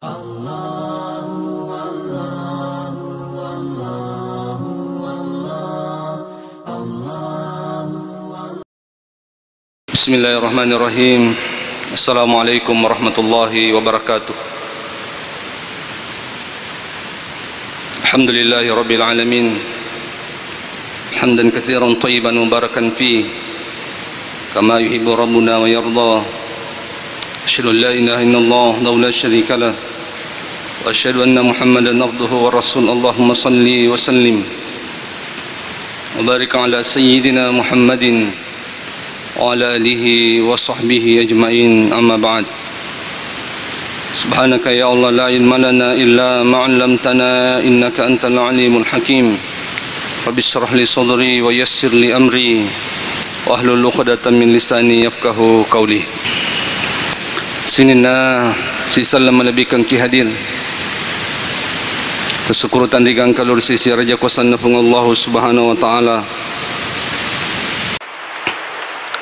Bismillahirrahmanirrahim. Assalamualaikum warahmatullahi wabarakatuh. Alhamdulillahi rabbil alamin. Hamdan katsiran thayyiban mubarakan fi kama yuhibbu rabbuna wa yarda. Asyhadu an la ilaha illallah wa la syarika lah wa asyhadu anna Muhammadan abduhu wa rasul. Allahumma salli wa sallim wa barik ala sayyidina Muhammadin wa ala alihi wa sahbihi ajma'in, amma ba'd. Subhanaka ya Allah, la ilma lana illa ma 'allamtana innaka antal alimul hakim. Rabbi shrah li sadri wa yassir li amri wa hlul 'uqdatam min lisani yafqahu qawli. Sinina si sallam malabikan ki hadir kesyukuran digang kalur sisi raja kuasa nafung Allah subhanahu wa ta'ala.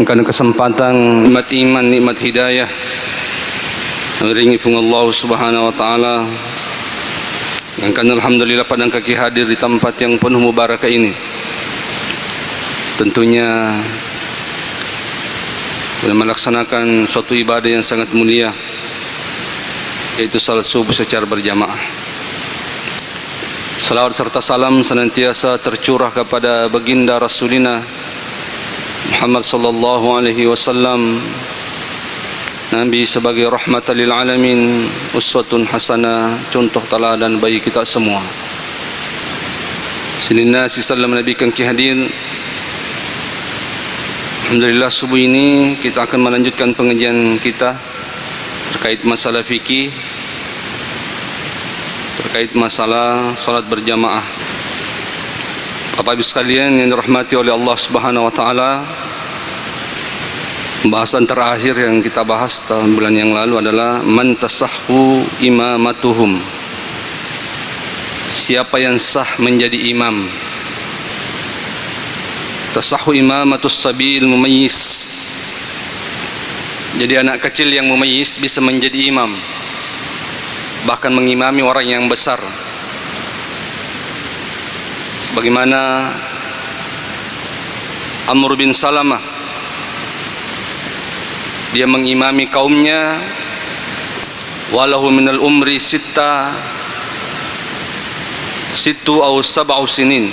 Karena kesempatan nikmat iman, nikmat hidayah ringi pun Allah subhanahu wa ta'ala. Karena alhamdulillah padang kaki hadir di tempat yang penuh mubarakah ini. Tentunya melaksanakan suatu ibadah yang sangat mulia, yaitu salat subuh secara berjamaah. Salawat serta salam senantiasa tercurah kepada baginda Rasulina Muhammad sallallahu alaihi wasallam, Nabi sebagai rahmatan lil alamin, uswatun hasanah, contoh teladan bagi kita semua. Sinina si sallam Nabi kan ki hadir. Alhamdulillah subuh ini kita akan melanjutkan pengajian kita terkait masalah fikih, terkait masalah salat berjamaah. Bapak Ibu sekalian yang dirahmati oleh Allah Subhanahu wa taala, pembahasan terakhir yang kita bahas tahun bulan yang lalu adalah man tasahhu imamatuhum. Siapa yang sah menjadi imam? Tasahhu imamatus sabil mumayyiz. Jadi anak kecil yang mumayyiz bisa menjadi imam, bahkan mengimami orang yang besar. Sebagaimana Amr bin Salamah, dia mengimami kaumnya, walahu minal umri sitta aw sab'a sinin.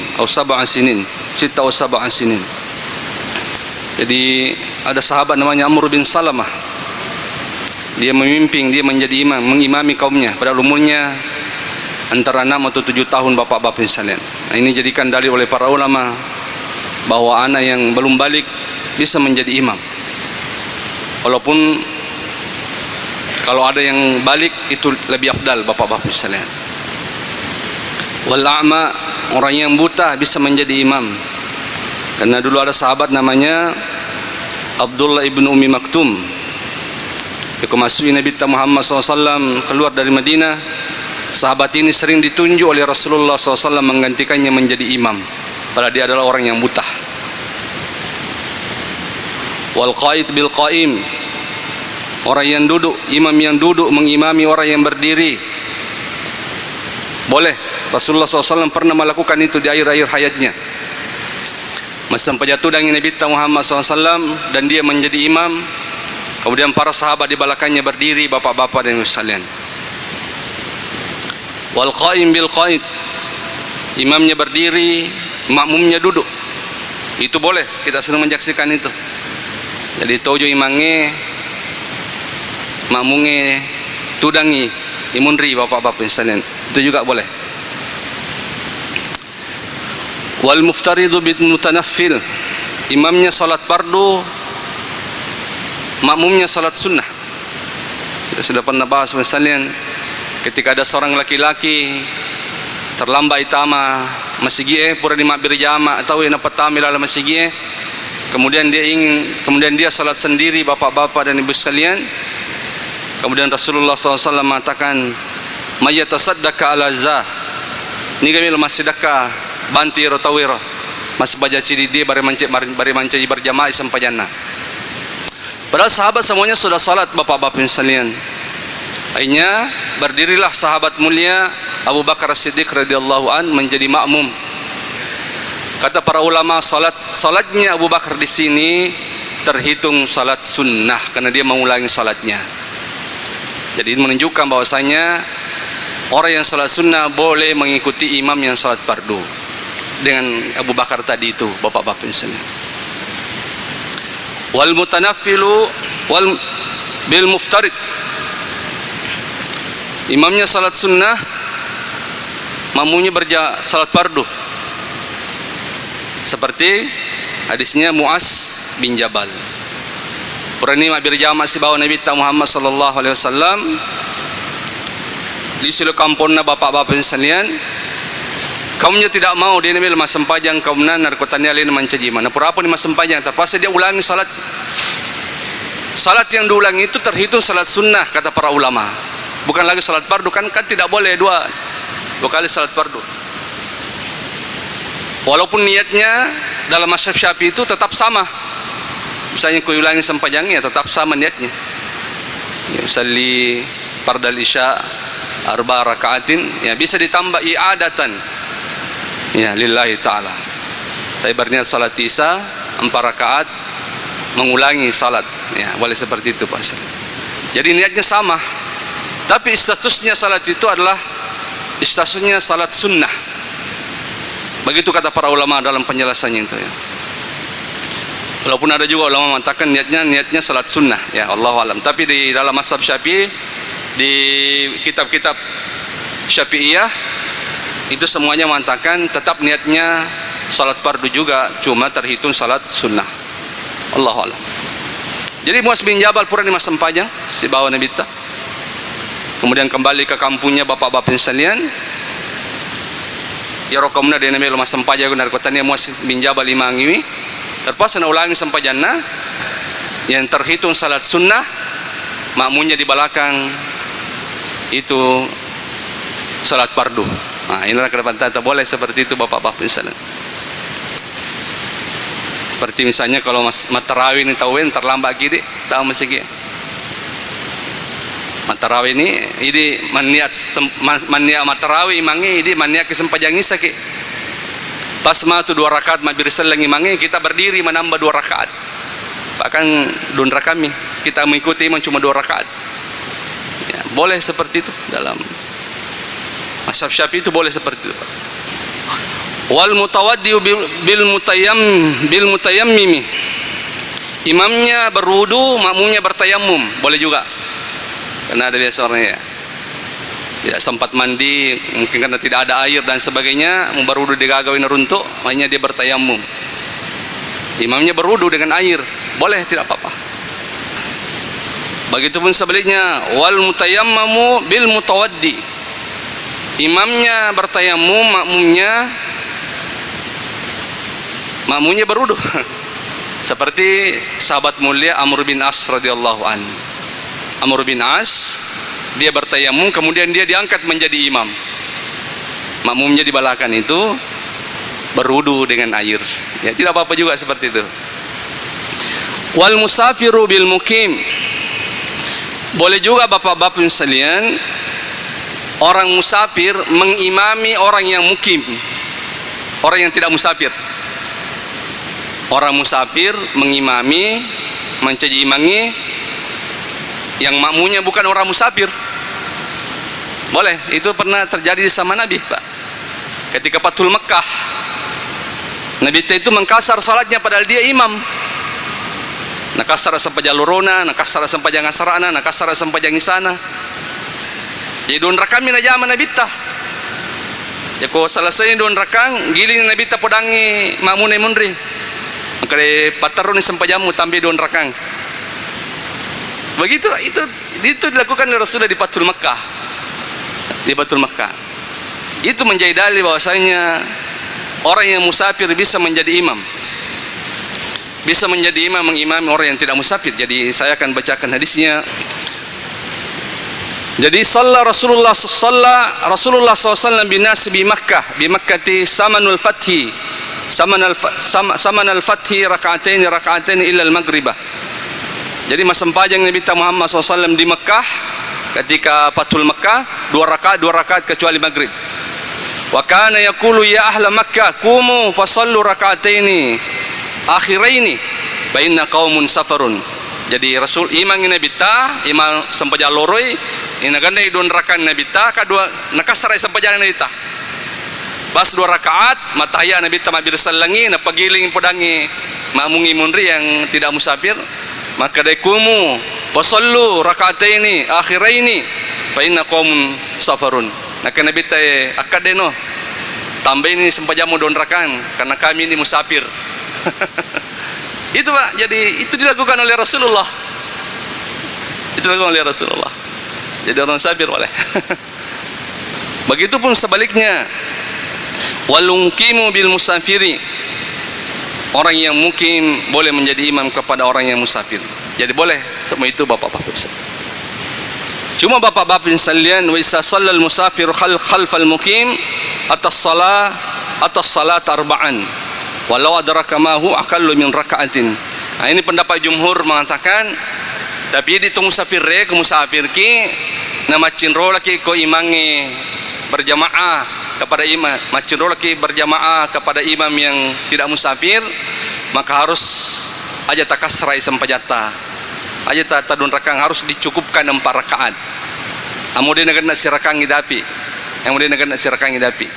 Jadi ada sahabat namanya Amr bin Salamah, dia memimpin, dia menjadi imam, mengimami kaumnya pada umurnya antara 6 atau 7 tahun bapak-bapak sekalian. Nah, ini jadikan dalil oleh para ulama bahwa anak yang belum balik bisa menjadi imam. Walaupun kalau ada yang balik itu lebih afdal bapak-bapak sekalian. Wal a'ma, orang yang buta bisa menjadi imam. Karena dulu ada sahabat namanya Abdullah ibn Ummi Maktum. Ketika masuk Nabi Muhammad SAW keluar dari Madinah, sahabat ini sering ditunjuk oleh Rasulullah SAW menggantikannya menjadi imam, padahal dia adalah orang yang buta. Wal qaid bil qaim, orang yang duduk, imam yang duduk mengimami orang yang berdiri. Boleh, Rasulullah SAW pernah melakukan itu di akhir-akhir hayatnya. Masa sampai jatuh dengan Nabi Muhammad SAW dan dia menjadi imam, kemudian para sahabat di belakangnya berdiri, bapak-bapak dan sekalian. Wal qaim bil qaid, imamnya berdiri, makmumnya duduk. Itu boleh, kita sering menyaksikan itu. Jadi tojo imangnya, makmumnya tudangi, imunri bapak-bapak sekalian. Itu juga boleh. Wal muftaridu bil mutanaffil, imamnya salat fardu, makmumnya salat sunnah. Kita sudah pernah bahas sekalian. Ketika ada seorang laki-laki terlambat itama masjid pura di makbir jama atau yang pertama dalam masjid, kemudian dia salat sendiri bapak-bapak dan ibu sekalian. Kemudian Rasulullah SAW mengatakan, "Mayatasaddaqa ala za." Ni kami lemah sedekah banti rotawira. Masih baca ciri dia bari mancai berjamaah sampai jannah. Padahal sahabat semuanya sudah salat bapak-bapak sekalian. Akhirnya berdirilah sahabat mulia Abu Bakar As-Siddiq radhiyallahu an menjadi makmum. Kata para ulama, salatnya Abu Bakar di sini terhitung salat sunnah karena dia mengulangi salatnya. Jadi menunjukkan bahwasanya orang yang salat sunnah boleh mengikuti imam yang salat fardu. Dengan Abu Bakar tadi itu, bapak-bapak misalnya. Wal mutanaffilu wal bil muftarid. Imamnya salat sunnah, makmumnya salat fardu. Seperti hadisnya Muaz bin Jabal. Purani mak berjamaah si bawa Nabi Muhammad sallallahu alaihi wasallam di selu kampungna bapak-bapak sekalian. Kaumnya tidak mau dia Nabi lemah sempajang kaumna narkotanya lain mencaji mana pura apa lemah sempajang terpaksa dia ulangi salat. Salat yang diulangi itu terhitung salat sunnah kata para ulama. Bukan lagi salat fardu, kan tidak boleh dua kali salat fardu. Walaupun niatnya dalam mazhab Syafi'i itu tetap sama. Misalnya kau ulangi sempajangnya tetap sama niatnya. Ya, usalli fardal isya arba rakaatin, ya bisa ditambah i'adatan. Ya lillahi taala. Saya berniat salat isya 4 rakaat mengulangi salat. Ya, boleh seperti itu Pak. Jadi niatnya sama. Tapi statusnya salat itu adalah statusnya salat sunnah. Begitu kata para ulama dalam penjelasannya itu ya. Walaupun ada juga ulama mengatakan niatnya salat sunnah ya, Allahu alam. Tapi di dalam mazhab Syafi'i, di kitab-kitab Syafi'iyah itu semuanya mengatakan tetap niatnya salat fardu juga, cuma terhitung salat sunnah. Allahu alam. Jadi Muaz bin Jabal pura di masa sempajang si bawa Nabi ta. Kemudian kembali ke kampungnya bapak-bapak sekalian. Ya rokomna dia namanya rumah sempajang dari kotanya Muaz bin Jabal imangi. Terpaksa nak ulangi sempajana yang terhitung salat sunnah, makmunya di belakang itu salat fardu. Nah, inilah kedepan tak boleh seperti itu bapak-bapak sekalian. Seperti misalnya kalau matarawih ini tahuin terlambat gini, tahu mesti gini. Matarawih ini maniat matarawih imangi ini maniat kesempajangi sakit. Pas tu 2 rakaat mabir selang imangi kita berdiri menambah 2 rakaat. Bahkan dundra kami kita mengikuti imam cuma 2 rakaat. Ya, boleh seperti itu dalam mazhab Syafi'i itu boleh seperti itu. Wal mutawaddi bil mutayammimi. Imamnya berwudu, makmumnya bertayamum, boleh juga. Karena ada biasa orang ya tidak sempat mandi, mungkin karena tidak ada air dan sebagainya, berwudu digagawin runtuk, makanya dia bertayamum. Imamnya berwudu dengan air, boleh, tidak apa-apa. Begitupun sebaliknya, wal mutayammamu bil mutawaddi. Imamnya bertayamum, makmumnya berwudu. Seperti sahabat mulia Amr bin As radhiyallahu an. Amr bin As dia bertayamum, kemudian dia diangkat menjadi imam. Makmumnya di belakang itu berwudu dengan air. Ya, tidak apa-apa juga seperti itu. Wal musafiru bil mukim. Boleh juga bapak-bapak sekalian, orang musafir mengimami orang yang mukim, orang yang tidak musafir. Orang musafir mengimami, imangi yang makmunya bukan orang musafir. Boleh, itu pernah terjadi di zaman Nabi Pak. Ketika Fathul Mekah, Nabi itu mengkasar salatnya padahal dia imam. Nakasar sampai jalurona, nakasar sampai jangan sarana, nakasar sampai jangan sana. Jadi don rakami na zaman Nabi ta. Ya ko selesai don rakang, giling Nabi ta podangi makmune munri. Kare patarun sampai jamu tambi don rakang. Begitu itu dilakukan oleh Rasulullah di Fathul Mekah. Di Fathul Mekah. Itu menjadi dalil bahwasanya orang yang musafir bisa menjadi imam. Bisa menjadi imam mengimami orang yang tidak musafir. Jadi saya akan bacakan hadisnya. Jadi Rasulullah SAW binas bi Makkah, bi Makkati samanul fathi. Samanul fathi rakaatain illa al-maghribah. Jadi masa sempajang Nabi Muhammad SAW di Mekah ketika Fathul Makkah 2 rakaat kecuali maghrib. Wa kana yaqulu ya ahla Makkah qumu fasallu raka'ataini akhiraini fa inna qaumun safarun. Jadi Rasul imam Nabi ta imam sampaja loroi ina gandai 2 rakaat Nabi ta kadua nakasrai sampaja Nabi ta. Pas 2 rakaat matahya Nabi ta mabir sallangi na pagiling podangi makmungi munri yang tidak musafir, maka daikumu wasallu raka'ataini akhiraini fa inna qaumun safarun. Maka Nabi ta akad deno tambah ini sempajamu 2 rakaat karena kami ini musafir. Itu Pak, jadi itu dilakukan oleh Rasulullah. Itu dilakukan oleh Rasulullah. Jadi orang musafir boleh. Begitupun sebaliknya. Walungkimu bil musafiri. Orang yang mukim boleh menjadi imam kepada orang yang musafir. Jadi boleh semua itu bapak-bapak. Cuma bapak-bapak sekalian, wa isa shallal musafir khalfal mukim atas salat arba'an walau adraka mahu aqallu min raka'atin. Nah, ini pendapat jumhur mengatakan tapi di tong musafir ke musafir ki nama cinro laki ko imangi berjamaah kepada imam, macinro laki berjamaah kepada imam yang tidak musafir, maka harus aja takasrai sampajata aja tadun rakang harus dicukupkan 4 rakaat. Kemudian akan nasi rakang hidapi, kemudian akan nasi rakang hidapi.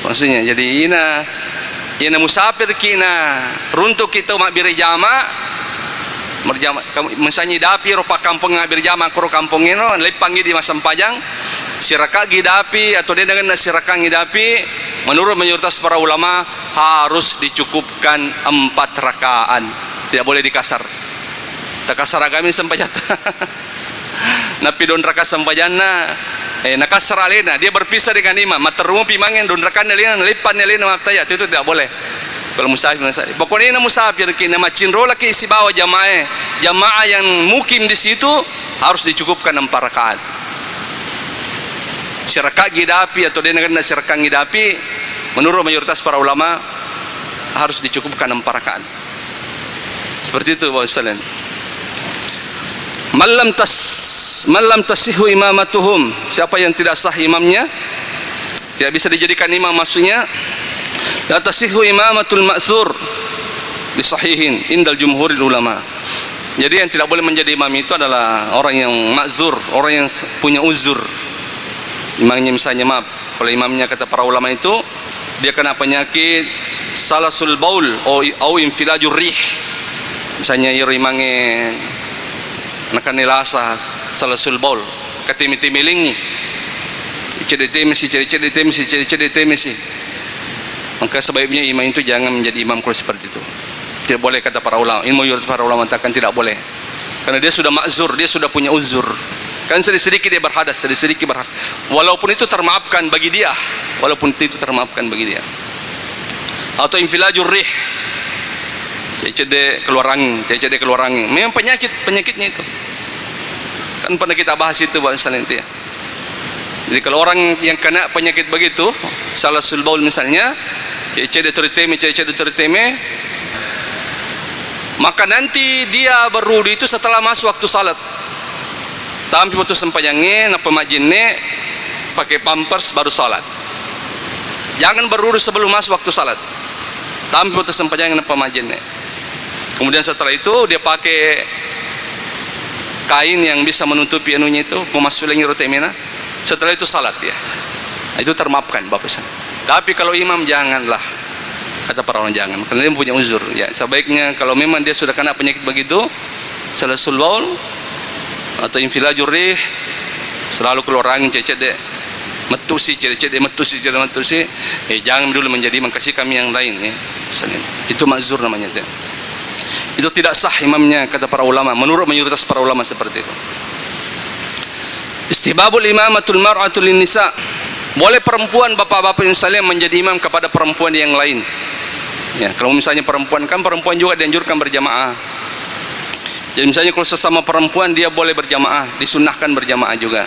Maksudnya jadi ina musafir kina runtuk kita mak birjama berjama misalnya hidapi rupa kampung ngabir jama kuro kampung ino lepangi di masam pajang siraka hidapi atau dia dengan sirakang hidapi menurut mayoritas para ulama harus dicukupkan 4 rakaat, tidak boleh dikasar. Takasar kami sampajat. Napi 2 rakaat sampajana nakasar alena dia berpisah dengan imam materumu pimangen 2 rakaat alena lepan alena mataya itu tidak boleh kalau musafir. Pokoknya ini musafir kini macinro laki isi bawa jamaah yang mukim di situ harus dicukupkan 4 rakaat. Siraka gidapi atau dia dengan siraka gidapi menurut mayoritas para ulama harus dicukupkan 4 rakaat. Seperti itu Bapak sekalian. Malam tasihu imamatuhum, siapa yang tidak sah imamnya tidak bisa dijadikan imam, maksudnya la tasihu imamatul ma'zur disahihin indal jumhuril ulama. Jadi yang tidak boleh menjadi imam itu adalah orang yang ma'zur, orang yang punya uzur. Imamnya misalnya maaf, kalau imamnya kata para ulama itu dia kena penyakit salasul baul au infilajur rih. Misalnya imamnya nakan nilasa salasul baul katimi-timilingi cedek-temesi maka sebaiknya imam itu jangan menjadi imam kalau seperti itu. Tidak boleh kata para ulama. Ilmu para ulama mengatakan tidak boleh karena dia sudah ma'zur, dia sudah punya uzur. Kan sedikit dia berhadas, sedikit berhadas, walaupun itu termaafkan bagi dia, atau infilajur rih, cedek keluar angin, memang penyakitnya itu kan pernah kita bahas itu misalnya itu ya. Jadi kalau orang yang kena penyakit begitu salasul baul misalnya cedek teriteme, maka nanti dia berwudu itu setelah masuk waktu salat. Tapi waktu sempajangnya napa majinne pakai pampers baru salat. Jangan berwudu sebelum masuk waktu salat. Tapi waktu sempajangnya napa majinne. Kemudian setelah itu dia pakai kain yang bisa menutupi anunya itu, memasulangi rotemena. Setelah itu salat ya. Itu termaafkan Bapak Ibu. Tapi kalau imam janganlah. Kata para ulama jangan, karena dia punya uzur. Ya, sebaiknya kalau memang dia sudah kena penyakit begitu, salasul baul atau infilajur rih, selalu keluar angin cedek metusi, jangan dulu menjadi imam, kasih kami yang lain ya. Itu ma'zur namanya itu. Itu tidak sah imamnya kata para ulama, menurut mayoritas para ulama seperti itu. Istihbabul imamatul mar'atul nisa. Boleh perempuan bapak-bapak yang saleh menjadi imam kepada perempuan yang lain. Ya, kalau misalnya perempuan juga dianjurkan berjamaah. Jadi misalnya kalau sesama perempuan dia boleh berjamaah, disunnahkan berjamaah juga.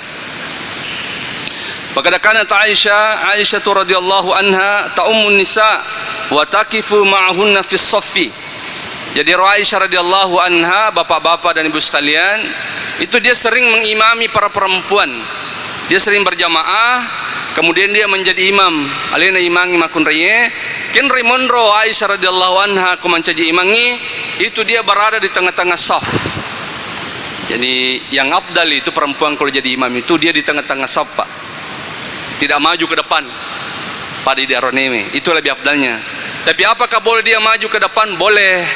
Maka kanat Aisyah radhiyallahu anha ta'ummun nisa wa taqifu ma'ahunna fi shaffi. Jadi Aisyah radhiyallahu anha, bapak-bapak dan ibu sekalian, itu dia sering mengimami para perempuan. Dia sering berjamaah, kemudian dia menjadi imam. Alena imangi makun reye, ken Raimondro Aisyah radhiyallahu anha ko menjadi imangi, itu dia berada di tengah-tengah saf. Jadi yang afdal itu perempuan kalau jadi imam itu dia di tengah-tengah saf, Pak. Tidak maju ke depan. Pada diaroneme, itu lebih afdalnya. Tapi apakah boleh dia maju ke depan? Boleh.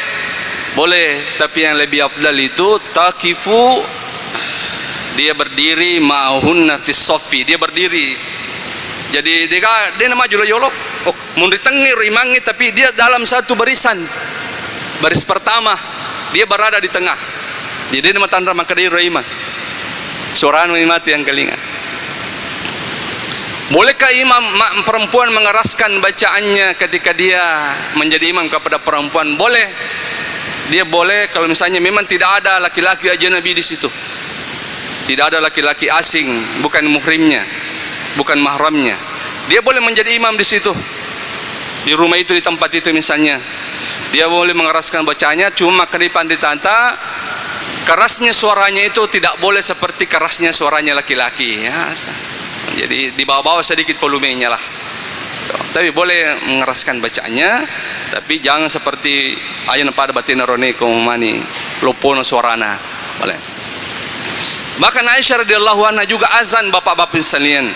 Boleh, tapi yang lebih afdal itu taqifu, dia berdiri ma'hunna fis saffi, dia berdiri. Jadi dia maju lo yolok. Oh, mun ditengir imangi tapi dia dalam satu barisan. Baris pertama, dia berada di tengah. Jadi dia tanda maka dia imam. Suara mati yang kelingan. Bolehkah imam perempuan mengeraskan bacaannya ketika dia menjadi imam kepada perempuan? Boleh. Dia boleh kalau misalnya memang tidak ada laki-laki ajnabi di situ. Tidak ada laki-laki asing, bukan muhrimnya, bukan mahramnya. Dia boleh menjadi imam di situ. Di rumah itu, di tempat itu misalnya. Dia boleh mengeraskan bacaannya, cuma kedipan ditanta kerasnya suaranya itu tidak boleh seperti kerasnya suaranya laki-laki ya. Jadi di bawah-bawah sedikit volumenya lah. Tapi boleh mengeraskan bacaannya, tapi jangan seperti ayeuna pada batina rone komani lopono suarana. Boleh. Bahkan Aisyah radhiyallahu anha juga azan bapak-bapak sekalian.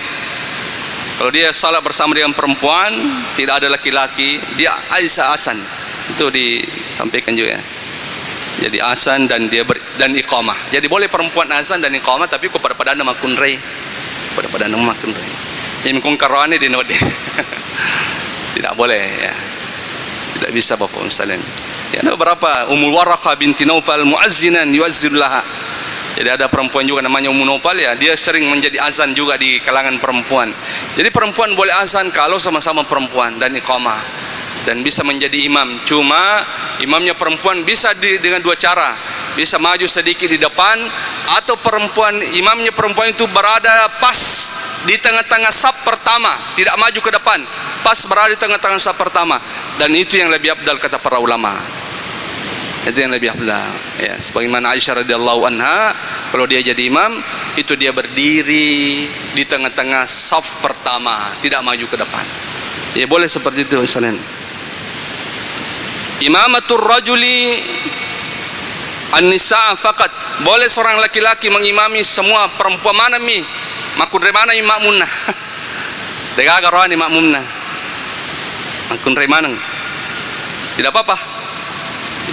Kalau dia salat bersama dengan perempuan, tidak ada laki-laki, dia Aisyah azan. Itu disampaikan juga ya. Jadi azan dan dan iqamah. Jadi boleh perempuan azan dan iqamah, tapi kepada nama kunrei. Pada nama kunrei. Yang mengkarwane di node. Tidak boleh ya. Tidak bisa Bapak sekalian. Ya, ada beberapa Ummul Waraqah binti Naufal muazzinan yuazzirulaha. Jadi ada perempuan juga namanya Ummu Naufal ya, dia sering menjadi azan juga di kalangan perempuan. Jadi perempuan boleh azan kalau sama-sama perempuan dan iqamah dan bisa menjadi imam. Cuma imamnya perempuan bisa dengan dua cara. Bisa maju sedikit di depan, atau imamnya perempuan itu berada pas di tengah-tengah saf pertama, tidak maju ke depan, pas berada di tengah-tengah saf pertama. Dan itu yang lebih afdal kata para ulama. Itu yang lebih afdal ya, sebagaimana Aisyah radhiyallahu anha kalau dia jadi imam itu dia berdiri di tengah-tengah saf pertama, tidak maju ke depan. Ya boleh seperti itu misalnya. Imamatur rajuli an-nisa fakat, boleh seorang laki-laki mengimami semua perempuan. Mana mi makun remana makmunna dega garoani makmunna makun remana tidak apa-apa,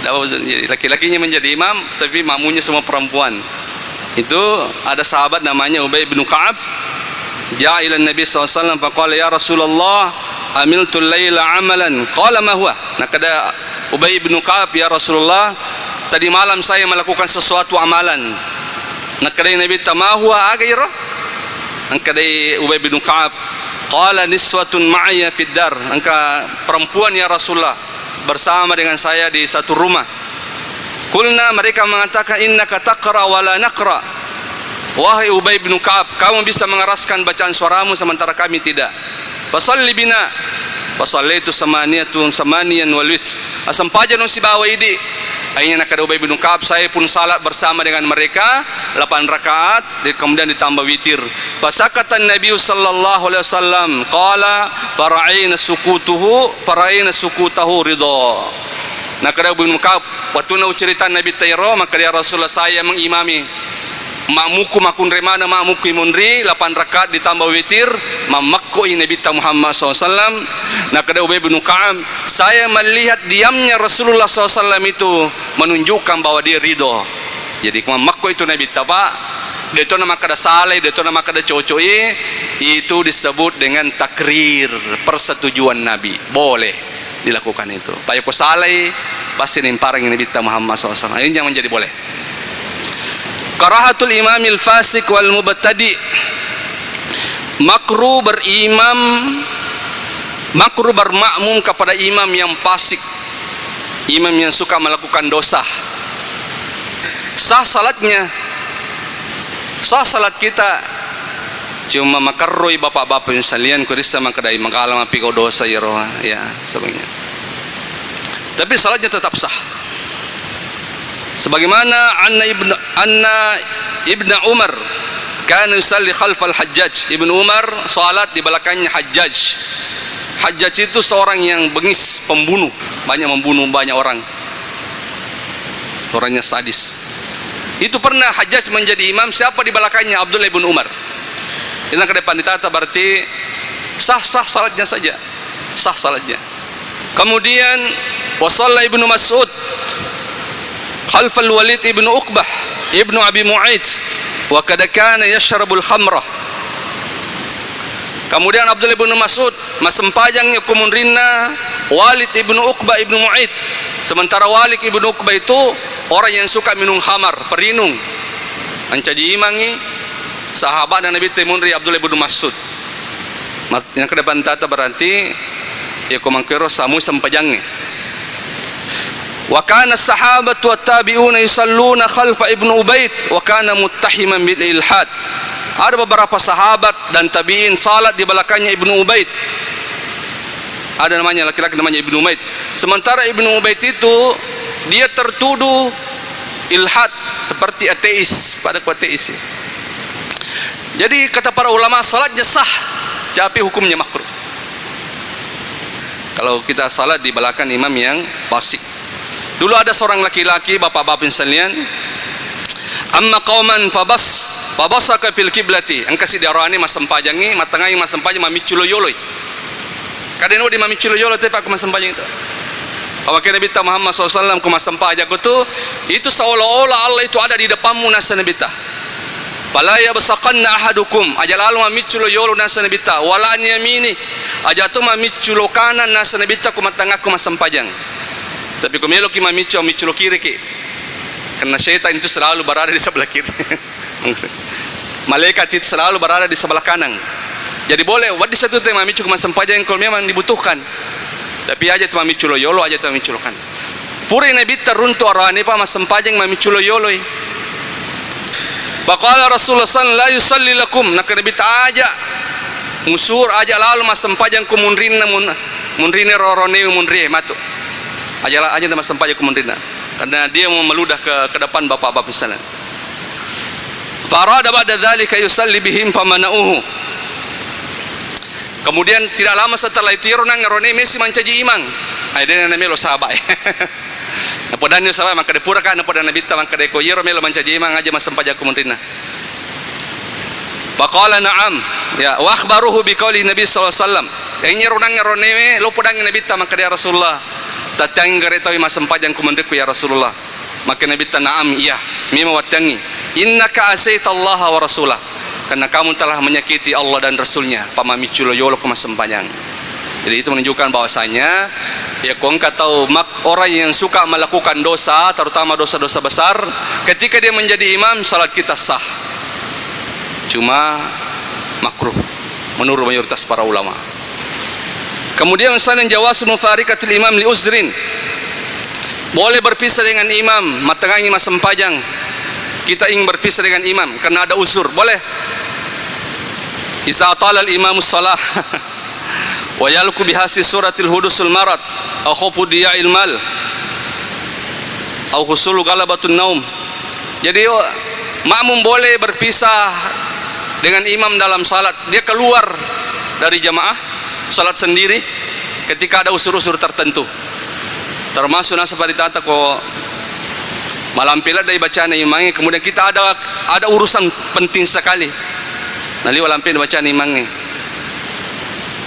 tidak apa-apa. Laki-lakinya menjadi imam tapi makmunnya semua perempuan. Itu ada sahabat namanya Ubay bin Ka'ab, ja'a ila Nabi SAW faqala ya Rasulullah amiltu layla amalan, qala ma huwa. Nah kata Ubay bin Ka'ab, ya Rasulullah tadi malam saya melakukan sesuatu amalan. Nak kadai Nabi tamahua agaira. Nak kadai Ubay bin Ka'ab, qala niswatun ma'aya fid dar. Angka perempuan ya Rasulullah bersama dengan saya di satu rumah. Kulna, mereka mengatakan innaka taqra wa la naqra. Wahai Ubay bin Ka'ab, kamu bisa mengeraskan bacaan suaramu sementara kami tidak. Fasalli bina. Fasallaitu samaniyan wal witr. Asam paja no si bawa idi. Akhirnya nak ada Ubay bin Ka'ab, saya pun salat bersama dengan mereka 8 rakaat, kemudian ditambah witir. Fasakatan Nabi sallallahu alaihi wasallam qala fara'ina sukutahu ridha. Nak ada Ubay bin Ka'ab, waktu nak cerita Nabi Tayro, maka dia Rasulullah saya mengimami makmuku makun remana makmuku imundri 8 rakaat ditambah witir mamakkoi Nabi Muhammad SAW. Nah kada Ubay bin Ka'ab, saya melihat diamnya Rasulullah SAW itu menunjukkan bahwa dia ridho. Jadi mamakko itu Nabi Taba, dia itu nama kada saleh, dia itu nama kada cocoi, itu disebut dengan takrir, persetujuan Nabi. Boleh dilakukan itu. Payako saleh pasti nimparang Nabi Muhammad SAW. Ini yang menjadi boleh. Karahatul imamil fasik wal mubtadi, makruh bermakmum kepada imam yang fasik, imam yang suka melakukan dosa. Sah salatnya, sah salat kita, cuma makarroi bapak-bapak yang salian kurisa makadai makalam api kau dosa ya roh ya sebagainya. Tapi salatnya tetap sah. Sebagaimana Anna Ibn Umar kana yusalli khalfal Hajjaj. Ibn Umar salat di belakangnya Hajjaj. Hajjaj itu seorang yang bengis, pembunuh, banyak membunuh banyak orang, orangnya sadis. Itu pernah Hajjaj menjadi imam, siapa di belakangnya? Abdullah bin Umar. Ini ke depan ditata, berarti sah-sah salatnya saja, sah salatnya. Kemudian wasalla Ibnu Mas'ud khalfal Walid ibnu Uqbah ibnu Abi Mu'aid wa kad kana yashrabul khamrah. Kemudian Abdullah bin Mas'ud masempajangnya kumunrinna Walid ibnu Uqbah ibnu Mu'aid. Sementara Walid ibnu Uqbah itu orang yang suka minum khamar, perinung. Mencaji imangi sahabat dan Nabi Timunri Abdullah bin Mas'ud. Yang ke depan tata berarti ya komangkero samu sempajangnya. Wa kana as-sahabatu wat-tabi'una yusalluna khalfa Ibnu Ubaid wa kana muttahiman bil ilhad. Ada beberapa sahabat dan tabi'in salat di belakangnya Ibnu Ubaid. Ada namanya laki-laki namanya Ibnu Ubaid. Sementara Ibnu Ubaid itu dia tertuduh ilhad, seperti ateis, pada ateis. Jadi kata para ulama salatnya sah, tapi hukumnya makruh. Kalau kita salat di belakang imam yang fasik. Dulu ada seorang laki-laki, bapak-bapak sekalian, amma qauman fabasaka fil kiblati, angkasi diarani masempajangi matangai masempajang mamiculo yoloi. Kadang di mamiculo yoloi tapi aku masempajang itu. Awak Nabi Muhammad SAW ku masampajang itu seolah-olah Allah itu ada di depanmu nasa Nabi ta. Fala yabsaqanna ahadukum ajalalu mamiculo yolo nasa Nabi ta wala an yamini ajatu mamiculo kanan nasa Nabi ta ku matangaku masampajang. Tapi kalau melo kita miculo kiri ki, karena syaitan itu selalu berada di sebelah kiri. Malaikat itu selalu berada di sebelah kanan. Jadi boleh, wadi satu tema micu kemasan pajang kalau memang dibutuhkan. Tapi aja tu miculo yolo aja tu miculo kan. Puri Nabi teruntu arwani pa masam pajang miculo yolo. Baqala Rasulullah sallallahu alaihi wasallam la yusalli lakum, nak Nabi aja musur aja lalu masam pajang kumunrin munrine rorone munri matu. Ajalah aja nama sempat aja kementerian, karena dia mau meludah ke depan bapak-bapak misalnya. Farada ba'da dzalika yusalli bihim famana'uhu. Kemudian tidak lama setelah itu Ronang Rone Messi mencaji imam. Ada namanya lo sahabat. Apa dan sahabat maka depurakan apa dan Nabi ta maka deko Yero melo mencaji imam aja mas sempat aja kementerian. Faqala na'am ya wa akhbaruhu biqauli Nabi sallallahu alaihi wasallam. Yang Ronang Rone lo podang Nabi ta maka dia Rasulullah. Tatang garetawi masempajang kumandiku ya Rasulullah. Maka Nabi tanam iya mima watangi innaka asaita Allah wa rasulah, karena kamu telah menyakiti Allah dan Rasulnya pamamiculo yolo kumasempajang. Jadi itu menunjukkan bahwasanya ya kau tahu orang yang suka melakukan dosa, terutama dosa-dosa besar, ketika dia menjadi imam salat kita sah, cuma makruh menurut mayoritas para ulama. Kemudian misalnya jawaz mufarikatul imam li uzrin, boleh berpisah dengan imam matangangi masempajang. Kita ingin berpisah dengan imam karena ada uzur, boleh. Iza atala al imamus salah wa yalku bihasi suratil hudusul marad aw khufu diya'il mal aw husulu galabatun naum. Jadi makmum boleh berpisah dengan imam dalam salat, dia keluar dari jamaah salat sendiri ketika ada usur-usur tertentu, termasuk nasabah ditata kok malam pila dari bacaan imamnya, kemudian kita ada urusan penting sekali nanti malam pila bacaan imamnya,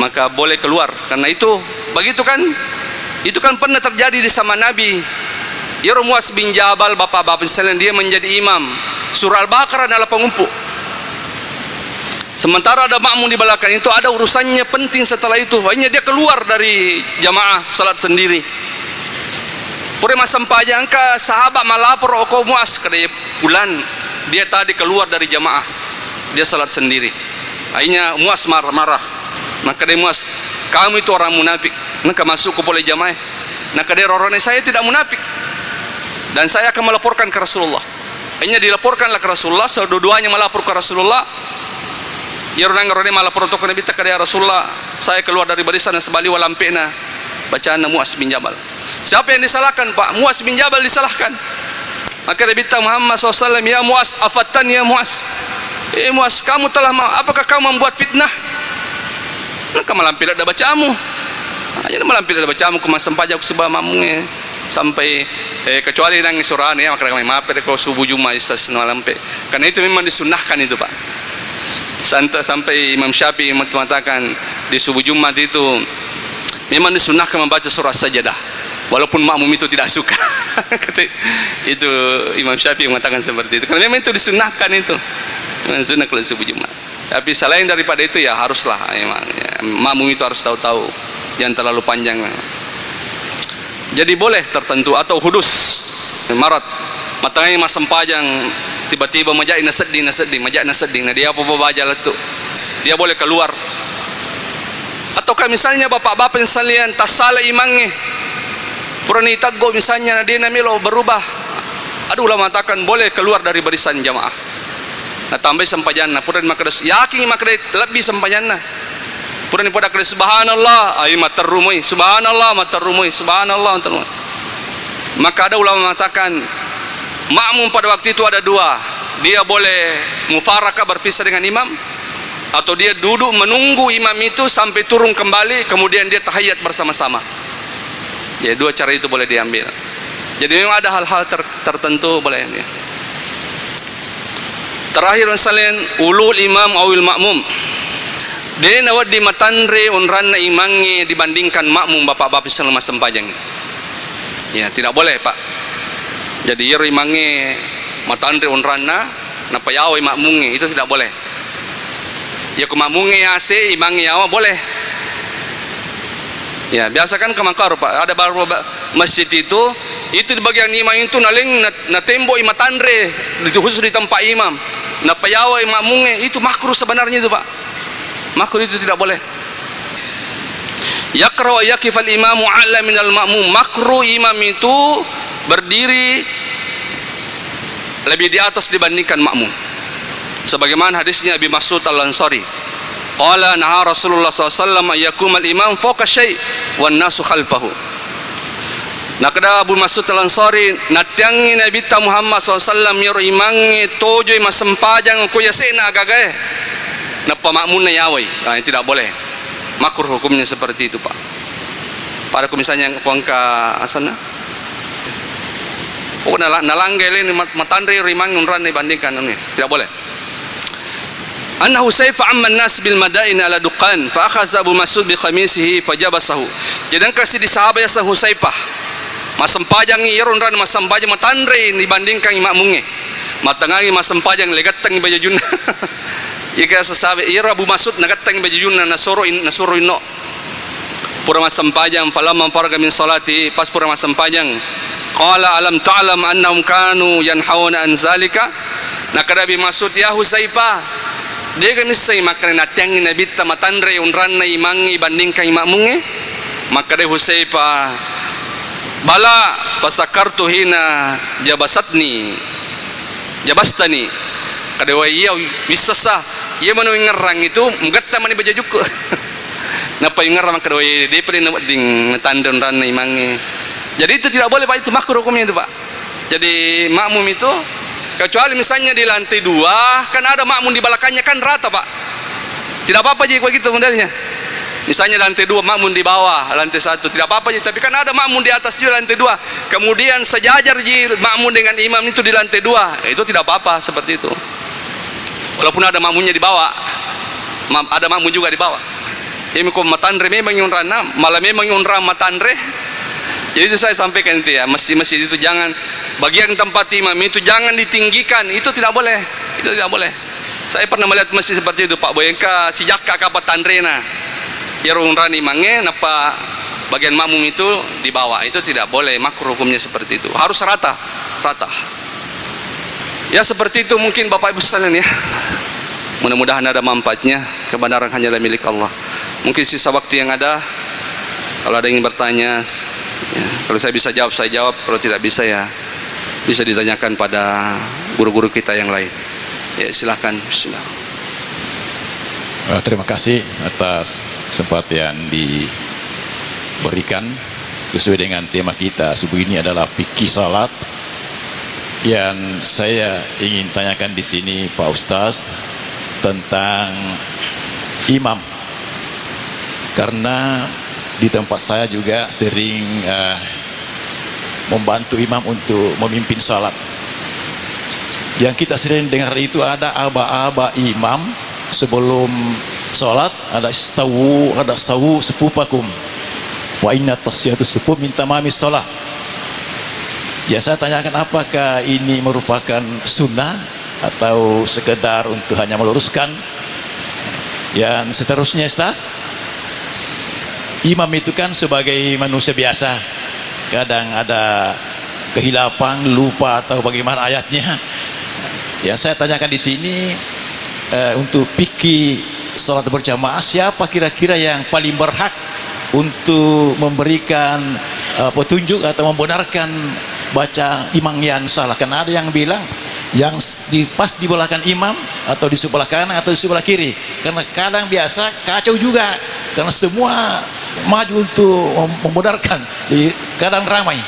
maka boleh keluar. Karena itu begitu kan, itu kan pernah terjadi di zaman Nabi. Muaz bin Jabal bapak-bapak sekalian, dia menjadi imam surah Al-Baqarah adalah pengumpul. Sementara ada makmum di belakang itu ada urusannya penting setelah itu, akhirnya dia keluar dari jamaah salat sendiri. Pure masam pajang ka sahabat malapor oko Muaz kada bulan dia tadi keluar dari jamaah, dia salat sendiri. Akhirnya Muaz marah. Maka dia Muaz, kamu itu orang munafik, maka masuk ke boleh jamaah. Maka dia rorone saya tidak munafik dan saya akan melaporkan ke Rasulullah. Akhirnya dilaporkanlah ke Rasulullah, kedua-duanya melapor ke Rasulullah. Yarunang rone malah protokol Nabi takaya Rasulullah, saya keluar dari barisan dan sebali walampena bacaan Muaz bin Jabal. Siapa yang disalahkan Pak? Muaz bin Jabal disalahkan. Maka Nabi Muhammad SAW, ya Muaz, afatan ya Muaz. Muaz, kamu telah, apakah kamu membuat fitnah? Maka malampir ada bacamu. Jadi malampir ada bacamu kuma sampajak sebab mamungnya sampai kecuali nang surah ya, maka kami maaf kalau subuh Jumat istas malampe. Karena itu memang disunahkan itu, Pak. Sampai Imam Syafi'i mengatakan di subuh Jumat itu memang disunahkan membaca surah Sajadah walaupun makmum itu tidak suka. Itu Imam Syafi'i mengatakan seperti itu karena memang itu disunahkan, itu memang sunnah kalau subuh Jumat. Tapi selain daripada itu ya haruslah memang ya, makmum itu harus tahu-tahu, jangan terlalu panjang. Jadi boleh tertentu atau hudus marat matanya mas sempajang tiba-tiba majak naseding nah dia apa baca letuk dia boleh keluar. Ataukah misalnya bapak-bapak yang salian tak salah imangnya purani taggo misalnya dia namilo berubah, ada ulama mengatakan boleh keluar dari barisan jamaah. Nah tambah sampajanna purani makadas yakin makadas lebih sampajanna purani pada kades subhanallah ay matarrumui subhanallah matarrumui subhanallah matarrumui. Maka ada ulama mengatakan makmum pada waktu itu ada dua, dia boleh mufarakah berpisah dengan imam, atau dia duduk menunggu imam itu sampai turun kembali kemudian dia tahiyat bersama-sama. Ya dua cara itu boleh diambil. Jadi memang ada hal-hal tertentu boleh ya. Terakhir misalnya ulul imam awil makmum, dia nawad di matanre unranna imangnya dibandingkan makmum bapak-bapak selama sempajang. Ya tidak boleh, Pak. Jadi yer imangnya matanre unranna napa yawa makmungnya itu tidak boleh. Ya ku makmungnya ase imangnya yawa boleh. Ya biasa kan kemakar, Pak. Ada baru masjid itu di bagian imam itu naling na tembok matanre itu khusus di tempat imam. Napa yawa makmungnya itu makruh sebenarnya itu, Pak. Makruh itu tidak boleh. Yaqra wa yaqifal imamu a'la minal ma'mum. Makruh imam itu berdiri lebih di atas dibandingkan makmum. Sebagaimana hadisnya Abi Mas'ud Al-Ansari. Qala naha Rasulullah SAW ayyakumal imam fawqa syai' wan nasu khalfahu. Nah kada Abu Mas'ud Al-Ansari natyangi Nabi Muhammad SAW yor imangi tojo masempajang ko yasena agagae. Napa makmun na yawai. Nah, tidak boleh. Makruh hukumnya seperti itu, Pak. Pada misalnya kuangka asana nalanggel ini matandri rimang unran dibandingkan ini tidak boleh. Anna Husayfa amman nas bil madain ala duqan fa akhadha Abu Mas'ud bi qamisihi fajabasahu. Jadi kasih di sahabat ya Husaifah masempajang irun ran masempajang matandri dibandingkan makmunge matangangi masempajang legatang bajajun. Ika sasabe ira Abu Mas'ud nagatang bajajun nasoro inno pura masempajang falamma faraga min salati pas pura masempajang qala alam ta'lam annahum kanu yanhauna an zalika. Nah kada Abi Mas'ud ya Husaifah dia kan misai makan natyang Nabi matanre unran na imangi bandingkan makmunge. Maka dia Husaifah bala pasakartu hina jabastani kada wa iya wisasa iya manu ngerang itu mugatta mani bajajuk. Napa ngerang kada wa dia pernah ding tandon ran imangi. Jadi itu tidak boleh, Pak, itu makruh hukumnya itu, Pak. Jadi makmum itu kecuali misalnya di lantai 2 kan ada makmum di belakangnya kan rata, Pak. Tidak apa-apa jadi begitu modelnya. Misalnya lantai 2 makmum di bawah, lantai 1 tidak apa-apa jadi, tapi kan ada makmum di atas juga lantai 2. Kemudian sejajar jadi makmum dengan imam itu di lantai 2. Itu tidak apa-apa seperti itu. Walaupun ada makmumnya di bawah. Ada makmum juga di bawah. Ini kok matandre memang yunrana, malah memang yunra matandre. Jadi itu saya sampaikan itu ya, masjid itu jangan bagian tempat imam itu jangan ditinggikan, itu tidak boleh, itu tidak boleh. Saya pernah melihat masjid seperti itu, Pak Boyengka sijak kapat tandrena, ya rani mange, napa bagian makmum itu di bawah, itu tidak boleh, makruh hukumnya seperti itu, harus rata. Ya seperti itu mungkin Bapak Ibu sekalian ya. Mudah-mudahan ada manfaatnya, kebenaran hanyalah milik Allah. Mungkin sisa waktu yang ada, kalau ada yang bertanya. Ya, kalau saya bisa jawab, saya jawab. Kalau tidak bisa ya bisa ditanyakan pada guru-guru kita yang lain. Ya silahkan. Bismillah. Terima kasih atas kesempatan yang diberikan sesuai dengan tema kita subuh ini adalah fikih salat. yang saya ingin tanyakan di sini Pak Ustaz tentang imam, karena di tempat saya juga sering membantu imam untuk memimpin salat. Yang kita sering dengar itu ada aba-aba imam sebelum salat, ada istawu, ada sawu sufufakum wa inna tasfiyatu sufuf min tamamis salat. Ya, saya tanyakan apakah ini merupakan sunnah atau sekedar untuk hanya meluruskan. Yang seterusnya, Ustaz, imam itu kan sebagai manusia biasa, kadang ada kehilapan, lupa atau bagaimana ayatnya. Yang saya tanyakan di sini, untuk fikih salat berjamaah, siapa kira-kira yang paling berhak untuk memberikan petunjuk atau membenarkan baca imam yang salah? Karena ada yang bilang yang pas di belakang imam atau di sebelah kanan atau di sebelah kiri, karena kadang biasa kacau juga karena semua maju untuk membenarkan, di kadang ramai.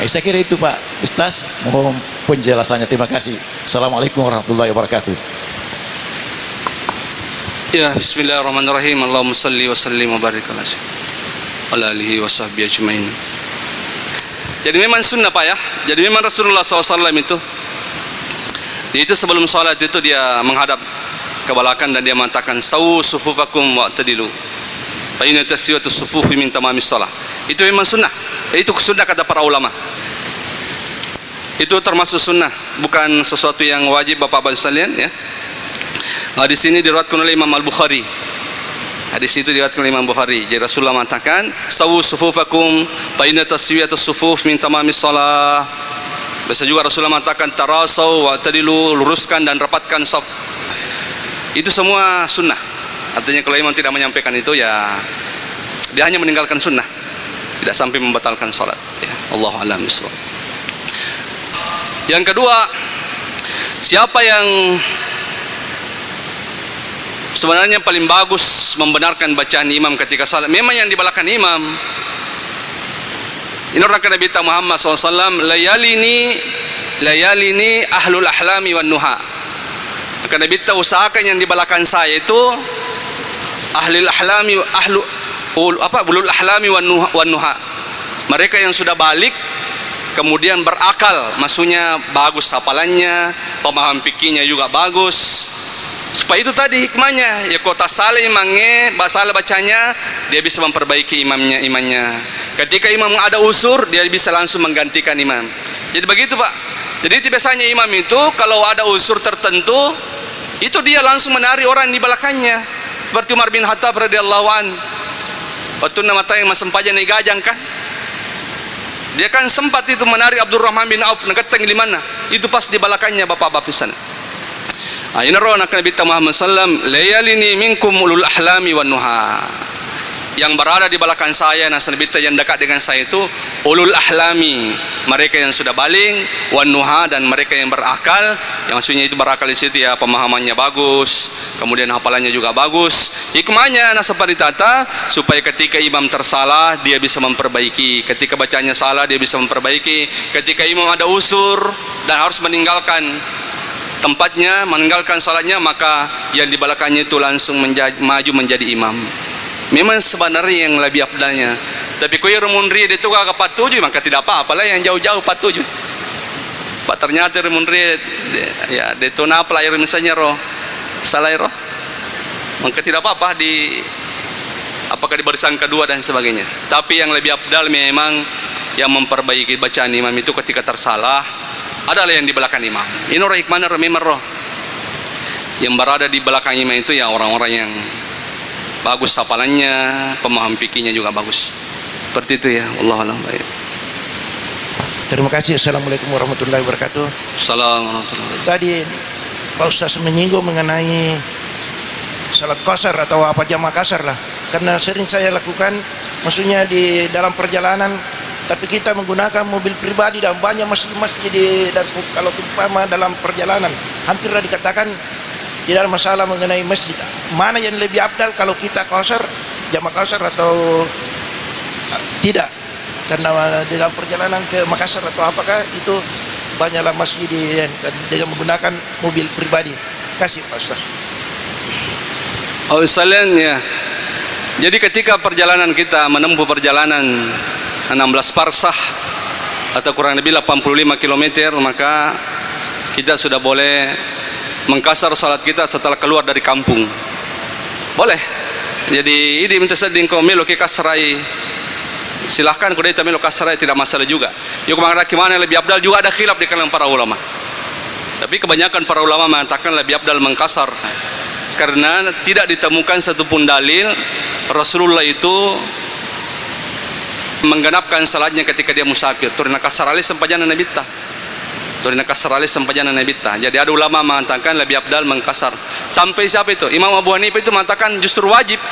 Saya kira itu Pak Ustaz, mohon penjelasannya. Terima kasih. Assalamualaikum warahmatullahi wabarakatuh. Ya, bismillahirrahmanirrahim. Allahumma salli wa sallim wa barik ala alihi wa sahbihi ajmain. Jadi memang sunnah Pak ya. Jadi memang Rasulullah SAW itu sebelum salat itu dia menghadap ke belakang dan dia mengatakan sawu sufufakum wa'tadilu fa inna taswiyatu sufufi min tamamis shalah. Itu memang sunnah. Itu sunnah kata para ulama. Itu termasuk sunnah, bukan sesuatu yang wajib Bapak-bapak sekalian ya. Di sini diriwayatkan oleh Imam Al-Bukhari. Hadis itu diriwayatkan oleh Imam Bukhari. Jadi Rasulullah mengatakan sawu sufufakum fa inna taswiyatu sufuf min tamamis shalah. Biasa juga Rasulullah mengatakan tarasau wa tadilu, luruskan dan rapatkan saf. Itu semua sunnah. Artinya kalau imam tidak menyampaikan itu, ya dia hanya meninggalkan sunnah, tidak sampai membatalkan salat ya. Allahu a'lam bishawab. Yang kedua, siapa yang sebenarnya paling bagus membenarkan bacaan imam ketika salat? Memang yang di belakang imam. Ini orang Nabi Muhammad SAW, layalini ahlul ahlami wan nuha. Maka Nabi usahakan yang di belakang saya itu ahlul ahlami, ulul ahlami wan nuha. Mereka yang sudah balik kemudian berakal, maksudnya bagus hafalannya, pemahaman fikihnya juga bagus. Supaya itu tadi hikmahnya, ya kota salah imamnya, salah bacanya, dia bisa memperbaiki imannya. Ketika imam ada usur, dia bisa langsung menggantikan imam. Jadi begitu Pak. Jadi biasanya imam itu kalau ada usur tertentu, itu dia langsung menarik orang di belakangnya. Seperti Umar bin Khattab radhiyallahu an. Waktu nama tayang masempajan naik gajang kan, dia kan sempat itu menarik Abdurrahman bin Auf, nekateng di mana? Itu pas di belakangnya bapak-bapak di sana. Ini roh Nabi Muhammad SAW, layalini minkum ulul ahlami wan nuha. Yang berada di belakang saya, Nabi yang dekat dengan saya itu ulul ahlami, mereka yang sudah baling, wan nuha, dan mereka yang berakal. Yang maksudnya itu berakal di situ ya pemahamannya bagus, kemudian hafalannya juga bagus. Hikmahnya seperti tata, supaya ketika imam tersalah dia bisa memperbaiki, ketika bacanya salah dia bisa memperbaiki, ketika imam ada usur dan harus meninggalkan tempatnya, meninggalkan salatnya, maka yang di belakangnya itu langsung maju menjadi imam. Memang sebenarnya yang lebih afdalnya. Tapi kau yang rumundri dia tu agak 47, maka tidak apa-apa lah yang jauh-jauh 47. Pak ternyata rumundri ya dia tu napa lah misalnya roh salah roh, maka tidak apa-apa di apakah di barisan kedua dan sebagainya. Tapi yang lebih afdal memang yang memperbaiki bacaan imam itu ketika tersalah adalah yang di belakang imam. Ini roh hikmahnya memang roh yang berada di belakang imam itu ya orang-orang yang bagus hafalannya, pemaham fikihnya juga bagus. Seperti itu ya. Wallahu a'lam. Terima kasih. Assalamualaikum warahmatullahi wabarakatuh. Assalamualaikum. Tadi Pak Ustaz menyinggung mengenai salat qasar atau apa jamaah qasar lah. Karena sering saya lakukan, maksudnya di dalam perjalanan, tapi kita menggunakan mobil pribadi dan banyak masjid-masjid dan kalau umpama dalam perjalanan hampirlah dikatakan tidak ada masalah mengenai masjid. Mana yang lebih afdal kalau kita qasar, jamaah qasar atau tidak? Karena di dalam perjalanan ke Makassar atau apakah itu banyaklah masjid dengan menggunakan mobil pribadi. Kasih Pak Ustaz. Oh sekalian ya. Jadi ketika perjalanan kita menempuh perjalanan 16 parsah atau kurang lebih 85 km, maka kita sudah boleh mengkasar salat kita setelah keluar dari kampung. Boleh. Jadi ini minta seding kau melo ke kasrai. Silahkan kau dia melo kasrai, tidak masalah juga. Yuk mana lebih abdal juga ada khilaf di kalangan para ulama. Tapi kebanyakan para ulama mengatakan lebih abdal mengkasar. Karena tidak ditemukan satupun dalil Rasulullah itu menggenapkan salatnya ketika dia musafir. Turina kasar alis sempajana nabita. Turina kasar alis sempajana nabita. Jadi ada ulama mengatakan lebih abdal mengkasar. Sampai siapa itu? Imam Abu Hanifah itu mengatakan justru wajib.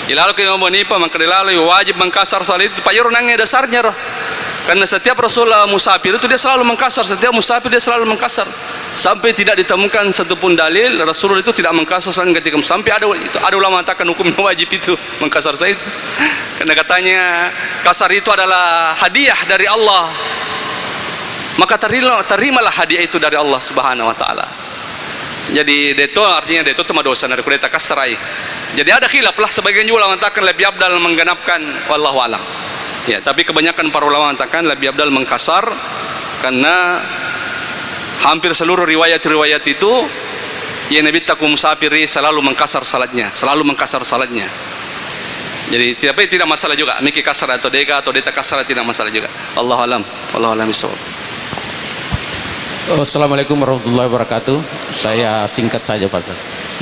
Ilalu ke Imam Abu Hanifah maka dilalu wajib mengkasar salat itu. Payur nangnya dasarnya roh. Karena setiap Rasulullah musafir itu dia selalu mengkasar. Setiap musafir dia selalu mengkasar. Sampai tidak ditemukan satupun dalil Rasulullah itu tidak mengkasar selain ketika sampai ada ulama mengatakan hukumnya wajib itu mengkasar salat itu. Karena katanya kasar itu adalah hadiah dari Allah. Maka terimalah hadiah itu dari Allah Subhanahu wa taala. Jadi deto artinya deto itu dosa dari kudeta kasrai. Jadi ada khilaf lah, sebagian juga ulama mengatakan lebih abdal menggenapkan, wallahu alam. Ya, tapi kebanyakan para ulama mengatakan lebih abdal mengkasar karena hampir seluruh riwayat-riwayat itu ya Nabi takum musafiri selalu mengkasar salatnya, Jadi tidak masalah juga miki kasar atau deka atau deta kasar tidak masalah juga. Allahu alam, wallahu alam bisawab. Assalamualaikum warahmatullahi wabarakatuh. Saya singkat saja Pak.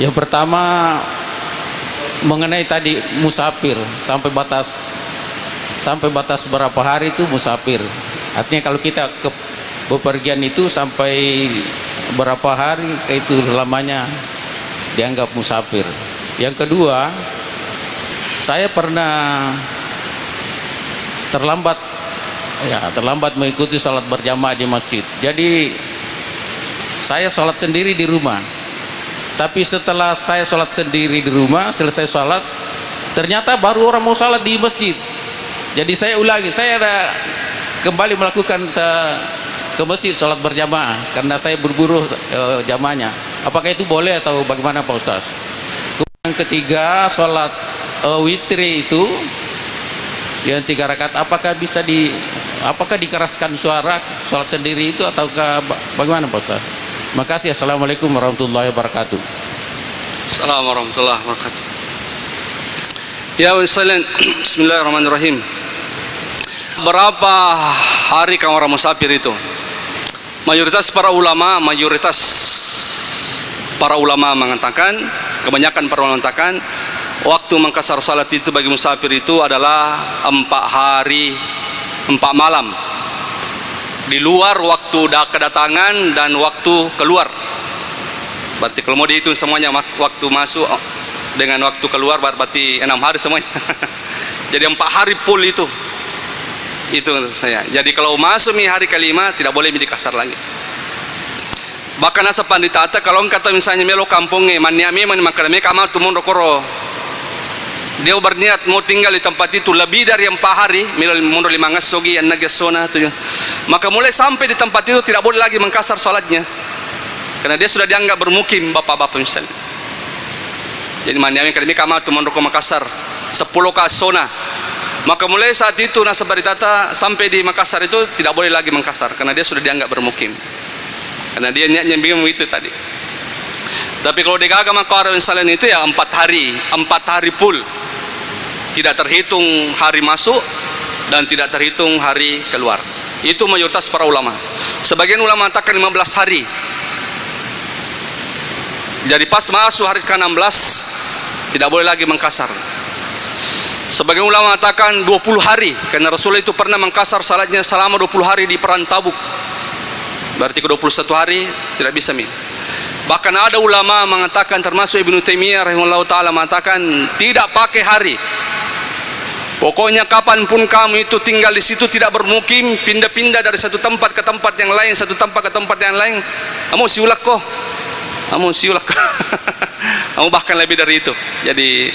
Yang pertama mengenai tadi musafir sampai batas berapa hari itu musafir. Artinya kalau kita ke bepergian itu sampai berapa hari itu lamanya dianggap musafir. Yang kedua, saya pernah terlambat mengikuti salat berjamaah di masjid. Jadi saya salat sendiri di rumah. Tapi setelah saya salat sendiri di rumah, selesai salat, ternyata baru orang mau salat di masjid. Jadi saya ulangi, saya ada kembali melakukan ke masjid salat berjamaah karena saya berburu jamaahnya. Apakah itu boleh atau bagaimana Pak Ustaz? Yang ketiga, salat witri itu yang 3 rakaat, apakah dikeraskan suara salat sendiri itu ataukah bagaimana Pak Ustaz? Makasih. Assalamualaikum warahmatullahi wabarakatuh. Assalamualaikum warahmatullahi wabarakatuh. Ya wassalamu. Bismillahirrahmanirrahim. Berapa hari kamu orang musafir itu? Mayoritas para ulama mengatakan, kebanyakan para ulama mengatakan waktu mengkasar salat itu bagi musafir itu adalah 4 hari 4 malam di luar waktu kedatangan dan waktu keluar. Berarti kalau mau dihitung semuanya waktu masuk dengan waktu keluar berarti 6 hari semuanya. Jadi 4 hari full itu saya. Jadi kalau masuk hari kelima tidak boleh dikasar lagi. Bahkan asa pandita kalau kata misalnya melo kampungnya maniami makarame kamar tumun rokoro. Dia berniat mau tinggal di tempat itu lebih dari 4 hari, mundur 5 ngasogi yang nagasona tu. Maka mulai sampai di tempat itu tidak boleh lagi mengkasar salatnya. Karena dia sudah dianggap bermukim bapak-bapak misalnya. Jadi maniami kademi kamar tumun rokoro Makassar 10 kasona. Maka mulai saat itu nasabaritata sampai di Makassar itu tidak boleh lagi mengkasar karena dia sudah dianggap bermukim. Karena dia niatnya bingung itu tadi. Tapi kalau di agama Qara misalnya itu ya 4 hari full. Tidak terhitung hari masuk dan tidak terhitung hari keluar. Itu mayoritas para ulama. Sebagian ulama mengatakan 15 hari. Jadi pas masuk hari ke-16 tidak boleh lagi mengkasar. Sebagian ulama mengatakan 20 hari karena Rasulullah itu pernah mengkasar salatnya selama 20 hari di perang Tabuk. Berarti ke 21 hari tidak bisa Bahkan ada ulama mengatakan termasuk Ibnu Taimiyah rahimahullah taala mengatakan tidak pakai hari. Pokoknya kapanpun kamu itu tinggal di situ tidak bermukim, pindah-pindah dari satu tempat ke tempat yang lain, satu tempat ke tempat yang lain, kamu siulak kok. Kamu bahkan lebih dari itu. Jadi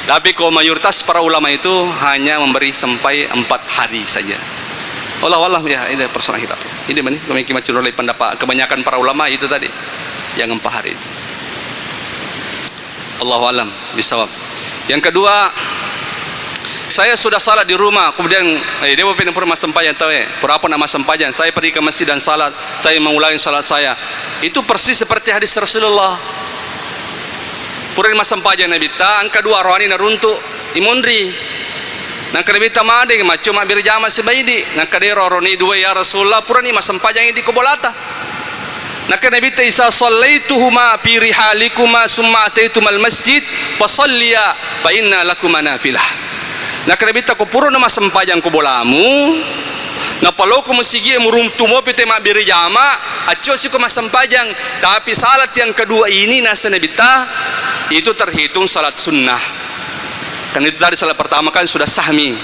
tapi kalau mayoritas para ulama itu hanya memberi sampai 4 hari saja. Allah ya, ini persoalan hidup. Ini mana? Kami macam oleh pendapat kebanyakan para ulama itu tadi yang 4 hari. Allahu alam bisawab. Yang kedua, saya sudah salat di rumah, kemudian dia berpindah pura sembahyang tahu pura nama sembahyang. Saya pergi ke masjid dan salat, saya mengulangi salat saya. Itu persis seperti hadis Rasulullah. Pura nama sembahyang Nabi ta, angka 2 rohani naruntuk imundri. Nang kada bita made macam abir jama sebaidi. Nang kada roroni 2 ya Rasulullah pura nama sembahyang di kobolata. Naka Nabi ta isa sallaituhuma fi rihalikuma summa ataitumal masjid fa salliya fa inna lakuma nafilah. Naka Nabi ta ko puro nama sempajang ko bolamu na palo ko musigi murumtu mo pite ma biri jama aco si ko masempajang, tapi salat yang kedua ini nasa Nabi ta itu terhitung salat sunnah. Kan itu tadi salat pertama kan sudah sahmi,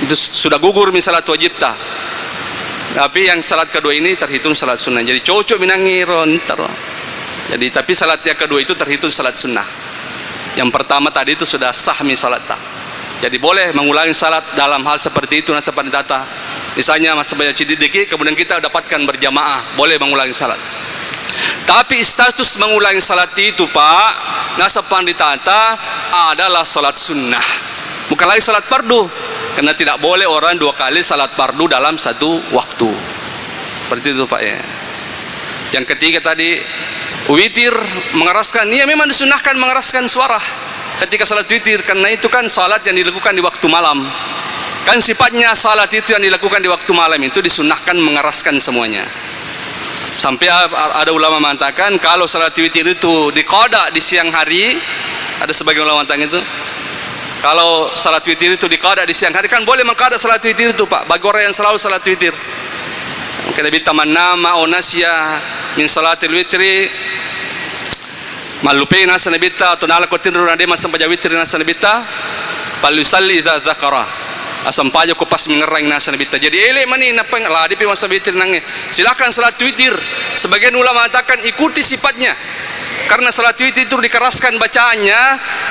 itu sudah gugur misalat wajib ta. Tapi yang salat kedua ini terhitung salat sunnah. Jadi cocok minangiron taro. Jadi tapi salat yang kedua itu terhitung salat sunnah. Yang pertama tadi itu sudah sahmi salat ta. Jadi boleh mengulangi salat dalam hal seperti itu nasa pandita. Misalnya masa banyak cidiki kemudian kita dapatkan berjamaah, boleh mengulangi salat. Tapi status mengulangi salat itu Pak nasa pandita adalah salat sunnah. Bukan lagi salat fardu. Karena tidak boleh orang 2 kali salat fardu dalam satu waktu. Seperti itu Pak ya. Yang ketiga tadi witir mengeraskan. Iya memang disunahkan mengeraskan suara ketika salat witir, karena itu kan salat yang dilakukan di waktu malam. Kan sifatnya salat itu yang dilakukan di waktu malam itu disunahkan mengeraskan semuanya. Sampai ada ulama mengatakan kalau salat witir itu diqada di siang hari, ada sebagian ulama mengatakan itu. Kalau salat witir itu diqada di siang hari kan boleh mengqada salat witir itu Pak, bagi orang yang selalu salat witir. Kada bita manama o nasya min salatil witri malupai nasa nabita atau nala kotin runa de masam baca witir nasa nabita palusalli idza dzakara asam paja ko pas mengerang nasa nabita. Jadi elek mani napa lah di masa witir nange. Silakan salat witir. Sebagian ulama mengatakan ikuti sifatnya. Karena salat witir itu dikeraskan bacaannya,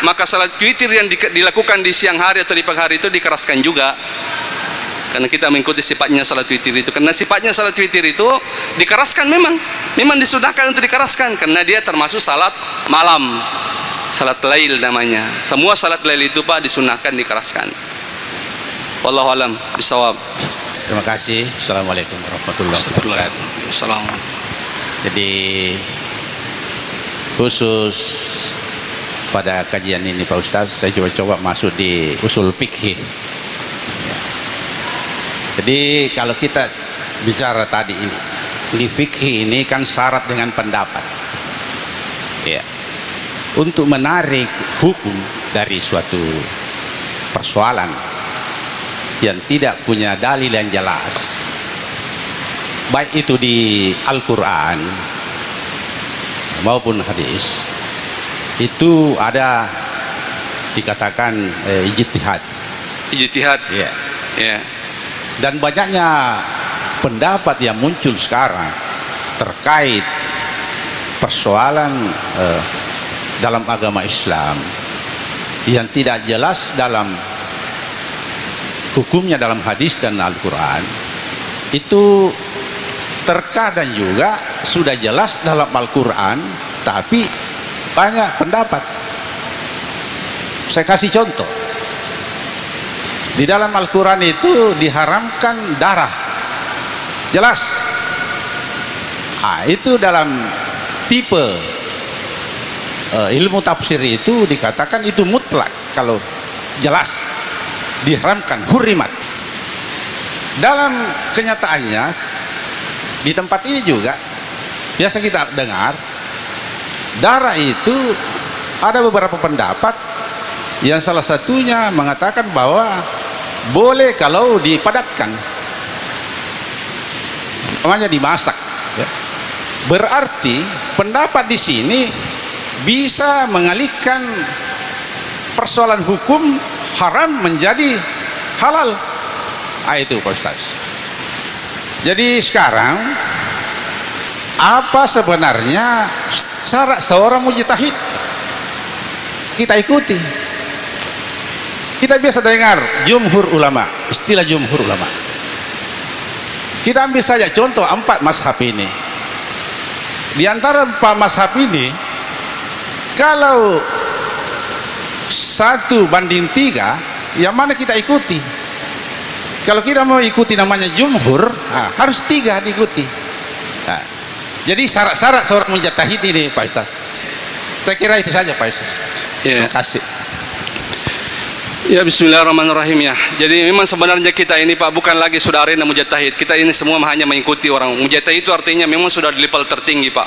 maka salat witir yang dilakukan di siang hari atau di pagi hari itu dikeraskan juga. Karena kita mengikuti sifatnya salat witir itu. Karena sifatnya salat witir itu dikeraskan memang disunahkan untuk dikeraskan karena dia termasuk salat malam. Salat lail namanya. Semua salat lail itu Pak disunahkan dikeraskan. Wallahu alam bisawab. Terima kasih. Assalamualaikum warahmatullahi wabarakatuh. Assalamualaikum. Jadi khusus pada kajian ini Pak Ustaz, saya coba masuk di usul fikih. Jadi kalau kita bicara tadi ini, di fikih ini kan syarat dengan pendapat. Ya. Untuk menarik hukum dari suatu persoalan yang tidak punya dalil yang jelas, baik itu di Al-Quran maupun hadis, itu ada dikatakan ijtihad. Ya. Ya. Dan banyaknya pendapat yang muncul sekarang terkait persoalan dalam agama Islam yang tidak jelas dalam hukumnya dalam hadis dan Al-Quran, itu terkadang juga sudah jelas dalam Al-Quran tapi banyak pendapat. Saya kasih contoh, di dalam Al-Quran itu diharamkan darah, jelas. Itu dalam tipe ilmu tafsir itu dikatakan itu mutlak, kalau jelas diharamkan, hurimat. Dalam kenyataannya di tempat ini juga biasa kita dengar darah itu ada beberapa pendapat yang salah satunya mengatakan bahwa boleh kalau dipadatkan, namanya dimasak ya. Berarti pendapat di sini bisa mengalihkan persoalan hukum haram menjadi halal. Itu Pak Ustaz. Jadi sekarang apa sebenarnya syarat seorang mujtahid? Kita ikuti. Kita biasa dengar jumhur ulama, istilah jumhur ulama. Kita ambil saja contoh 4 mazhab ini. Di antara 4 mazhab ini, kalau 1:3, yang mana kita ikuti? Kalau kita mau ikuti namanya jumhur, harus 3 diikuti. Jadi syarat-syarat seorang mujtahid ini, Pak Ustaz. Saya kira itu saja, Pak Ustaz. Ya. Terima kasih. Ya, bismillahirrahmanirrahim ya. Jadi memang sebenarnya kita ini Pak bukan lagi sudah arena mujtahid. Kita ini semua hanya mengikuti orang. Mujtahid itu artinya memang sudah di level tertinggi Pak.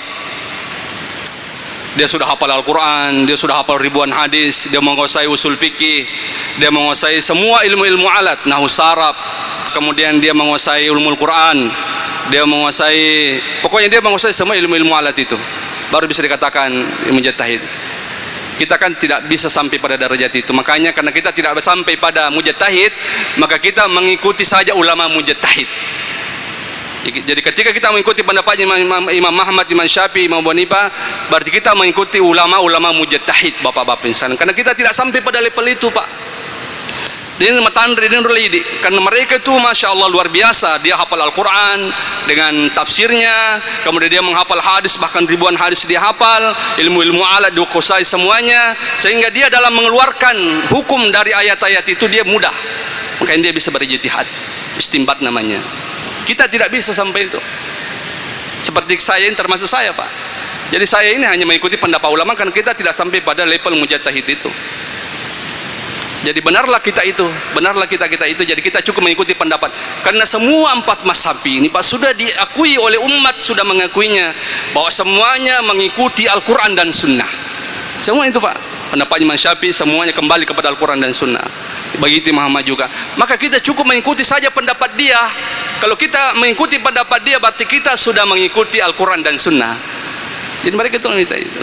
Dia sudah hafal Al-Quran, dia sudah hafal ribuan hadis, dia menguasai usul fikih, dia menguasai semua ilmu-ilmu alat, nahwu saraf, kemudian dia menguasai ilmu Al-Quran, dia menguasai, pokoknya dia menguasai semua ilmu-ilmu alat itu. Baru bisa dikatakan mujtahid. Kita kan tidak bisa sampai pada derajat itu. Makanya karena kita tidak sampai pada mujtahid, maka kita mengikuti saja ulama mujtahid. Jadi ketika kita mengikuti pendapatnya Imam Ahmad, Imam Syafi'i, Imam Abu Hanifah, berarti kita mengikuti ulama-ulama mujtahid, bapak-bapak insan. Karena kita tidak sampai pada level itu, Pak. Ini matandri dan rulidi. Karena mereka itu masya Allah luar biasa. Dia hafal Al-Quran dengan tafsirnya, kemudian dia menghafal hadis, bahkan ribuan hadis dia hafal, ilmu-ilmu alat dikuasai semuanya, sehingga dia dalam mengeluarkan hukum dari ayat-ayat itu dia mudah. Makanya dia bisa berijtihad, istinbat namanya. Kita tidak bisa sampai itu. Seperti saya ini termasuk saya, Pak. Jadi saya ini hanya mengikuti pendapat ulama karena kita tidak sampai pada level mujtahid itu. Jadi benarlah kita itu, jadi kita cukup mengikuti pendapat. Karena semua 4 mazhab ini Pak sudah diakui oleh umat, sudah mengakuinya bahwa semuanya mengikuti Al-Quran dan Sunnah. Semua itu Pak, pendapat Imam Syafi'i semuanya kembali kepada Al-Quran dan Sunnah. Begitu Imam Ahmad juga. Maka kita cukup mengikuti saja pendapat dia. Kalau kita mengikuti pendapat dia, berarti kita sudah mengikuti Al-Quran dan Sunnah. Jadi mereka itu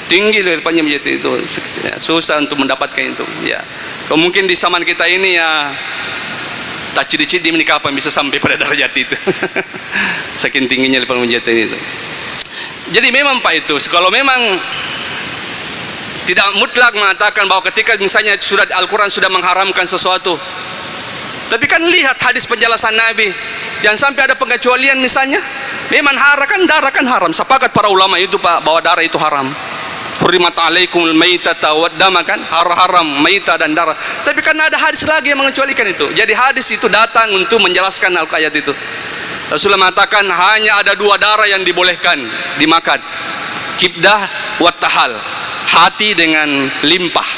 tinggi daripada itu, ya, susah untuk mendapatkan itu. Ya, mungkin di zaman kita ini ya tak ciri-ciri menikah apa yang bisa sampai pada derajat itu. Saking tingginya level mujtahid itu. Jadi memang Pak itu, kalau memang tidak mutlak mengatakan bahwa ketika misalnya sudah Al-Quran sudah mengharamkan sesuatu, tapi kan lihat hadis penjelasan Nabi, jangan sampai ada pengecualian misalnya. Memang darah kan haram. Sepakat para ulama itu Pak bahwa darah itu haram. Hurrimat alaikumul maitata wad dama, kan haram maita dan darah. Tapi kan ada hadis lagi yang mengecualikan itu. Jadi hadis itu datang untuk menjelaskan ayat itu. Rasulullah mengatakan hanya ada 2 darah yang dibolehkan dimakan. Kibdah wat tahal. Hati dengan limpah.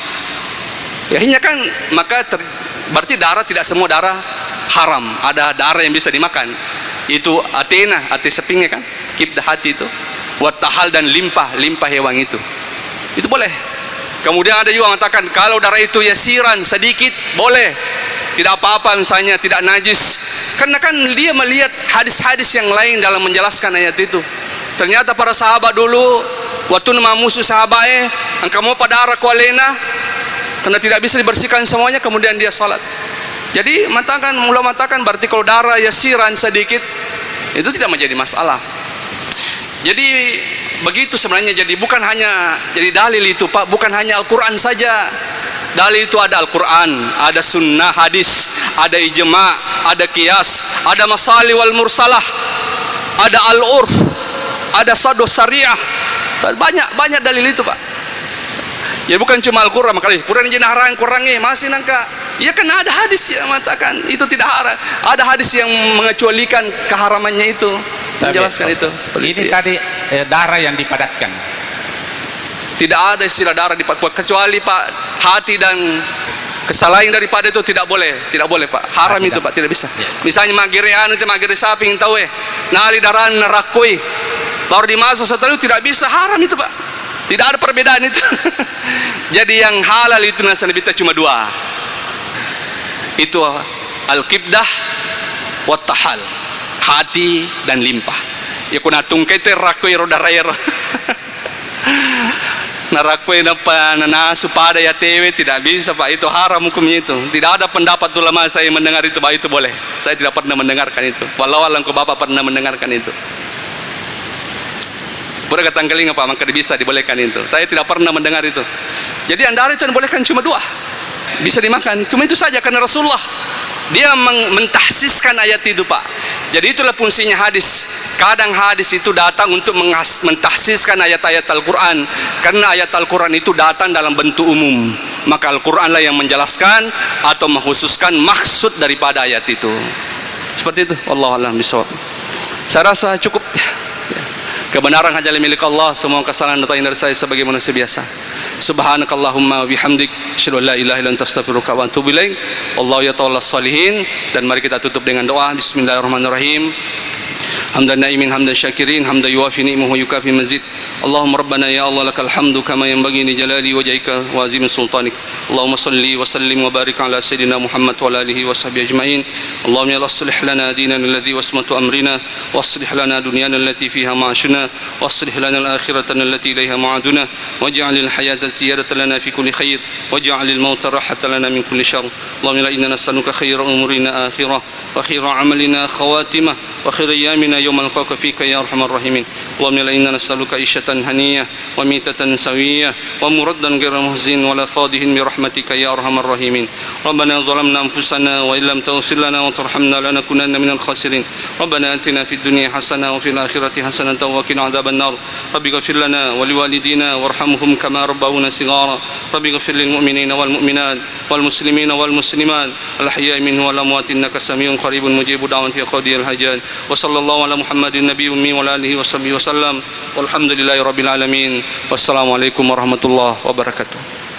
Ya hanya kan maka berarti darah tidak semua darah haram. Ada darah yang bisa dimakan. Itu Athena, ate sepingnya kan, kibdah hati itu, watahal dan limpah hewan itu boleh. Kemudian ada juga mengatakan kalau darah itu yasiran, sedikit, boleh, tidak apa-apa misalnya, tidak najis. Karena kan dia melihat hadis-hadis yang lain dalam menjelaskan ayat itu. Ternyata para sahabat dulu waktu nama musuh sahabatnya, engkau mau pada darah kualena, karena tidak bisa dibersihkan semuanya, kemudian dia salat. Jadi mulai mengatakan berarti kalau darah yasiran sedikit itu tidak menjadi masalah. Jadi begitu sebenarnya. Jadi bukan hanya jadi dalil itu Pak, bukan hanya Al-Quran saja. Dalil itu ada Al-Quran, ada sunnah hadis, ada ijma, ada qiyas, ada masali wal mursalah, ada al-urf, ada sadu syariah. Banyak dalil itu Pak. Ya bukan cuma Al-Quran, makanya Quran jenah kurangnya masih nangka. Ya kan ada hadis yang mengatakan itu tidak haram. Ada hadis yang mengecualikan keharamannya itu, menjelaskan itu. Ini tadi darah yang dipadatkan. Tidak ada istilah darah dipadatkan kecuali Pak hati dan kesalahan daripada itu tidak boleh Pak. Haram itu Pak, tidak bisa. Misalnya magirian itu magiri sapi yang tahu nali darah nerakui baru dimasak setelah itu tidak bisa, haram itu Pak. Tidak ada perbedaan itu. Jadi yang halal itu nasa Nabi cuma 2. Itu al-kibdah wat tahal, hati dan limpah. Ya kuna tungkai te rakoi rodaraero. Narakoi napa nanasu pada ya tewe tidak bisa Pak, itu haram hukumnya itu. Tidak ada pendapat ulama saya mendengar itu bahwa itu boleh. Saya tidak pernah mendengarkan itu. Walau alam ke Bapak pernah mendengarkan itu. Pura kata keling apa maka bisa dibolehkan itu. Saya tidak pernah mendengar itu. Jadi andara itu dibolehkan cuma 2. Bisa dimakan. Cuma itu saja karena Rasulullah dia mentahsiskan ayat itu, Pak. Jadi itulah fungsinya hadis. Kadang hadis itu datang untuk mentahsiskan ayat-ayat Al-Quran, karena ayat Al-Quran itu datang dalam bentuk umum, maka Al-Quran lah yang menjelaskan atau mengkhususkan maksud daripada ayat itu. Seperti itu. Wallahu a'lam bishawab. Saya rasa cukup. Kebenaran hanyalah milik Allah, semua kesalahan datang dari saya sebagai manusia biasa. Subhanakallahumma wa bihamdik, asyhadu an la ilaha illa anta astaghfiruka wa atubu ilaik. Wallahu yatawalla shalihin. Dan mari kita tutup dengan doa. Bismillahirrahmanirrahim. Hamdan naimin hamdan syakirin hamdan yuwafi ni'mahu yukafi mazid. Allahumma rabbana ya Allah lakal hamdu kama yanbaghi li jalali wajhika wa azimi sultanik. Allahumma salli wa sallim wa barik ala sayidina Muhammad wa ala alihi wa sahbihi ajma'in. Allahumma ya Allah aslih lana dinana alladhi wasmatu amrina wa aslih lana dunyana allati fiha ma'ashuna wa aslih lana al-akhiratana allati ilayha ma'aduna waj'al al-hayata ziyadatan lana fi kulli khair waj'al al-mauta rahatan lana min kulli syarr. Allahumma inna nas'aluka khayra umurina akhirah wa khayra amalina khawatimah wa khayra ayyamina يوم نلقاك فيك يا أرحم الراحمين. اللهم إنا نسألك عيشة هنية وميتة سوية ومردا غير محزن ولا فاضح برحمتك يا أرحم الراحمين. ربنا ظلمنا أنفسنا وإن لم تغفر لنا وترحمنا لنكونن من الخاسرين. ربنا آتنا في الدنيا حسنة وفي الآخرة حسنة وقنا عذاب النار. رب اغفر لنا ولوالدينا وارحمهم كما ربونا صغارا. رب اغفر للمؤمنين والمؤمنات والمسلمين والمسلمات الأحياء منهم والأموات إنك سميع قريب مجيب دعوة قاضي الحاجات. وصلى الله على محمد النبي الأمي وعلى آله وصحبه وسلم والحمد لله رب العالمين. Wassalamualaikum warahmatullahi wabarakatuh.